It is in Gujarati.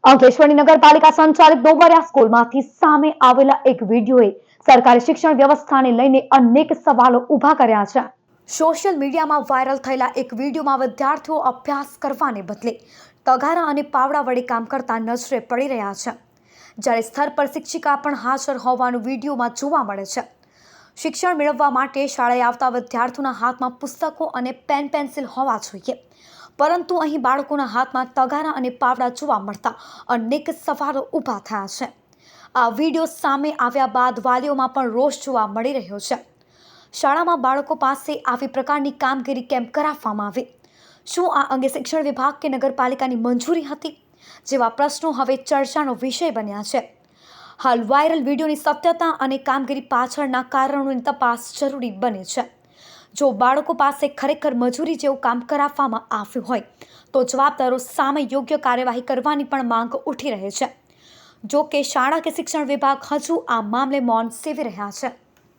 અંકલેશ્વરની નગરપાલિકા સંચાલિત ડોંગરિયા સ્કૂલમાંથી સામે આવેલા એક વિડીયોએ સરકારી શિક્ષણ વ્યવસ્થાને લઈને અનેક સવાલો ઊભા કર્યા છે। સોશિયલ મીડિયામાં વાયરલ થયેલા એક વિડીયોમાં વિદ્યાર્થીઓ અભ્યાસ કરવાને બદલે તગારા અને પાવડા વડે કામ કરતા નજરે પડી રહ્યા છે, જ્યારે સ્થળ પર શિક્ષિકા પણ હાજર હોવાનું વિડીયોમાં જોવા મળે છે। શિક્ષણ મેળવવા માટે શાળાએ આવતા વિદ્યાર્થીઓના હાથમાં પુસ્તકો અને પેન્સિલ હોવા જોઈએ, પરંતુ અહીં બાળકોના હાથમાં તગારા અને પાવડા જોવા મળતા અનેક સવાલો ઊભા થયા છે। આ વિડીયો સામે આવ્યા બાદ વાલીઓમાં પણ રોષ જોવા મળી રહ્યો છે। શાળામાં બાળકો પાસે આવી પ્રકારની કામગીરી કેમ કરાવવામાં આવી? શું આ અંગે શિક્ષણ વિભાગ કે નગરપાલિકાની મંજૂરી હતી? જેવા પ્રશ્નો હવે ચર્ચાનો વિષય બન્યા છે। હાલ વાયરલ વિડીયોની સત્યતા અને કામગીરી પાછળના કારણોની તપાસ જરૂરી બને છે। જો બાળકો પાસે ખરેખર મજૂરી જેવું કામ કરાવવામાં આવ્યું હોય તો જવાબદારો સામે યોગ્ય કાર્યવાહી કરવાની પણ માંગ ઉઠી રહી છે। જો કે શાળા કે શિક્ષણ વિભાગ હજુ આ મામલે મૌન સેવી રહ્યા છે।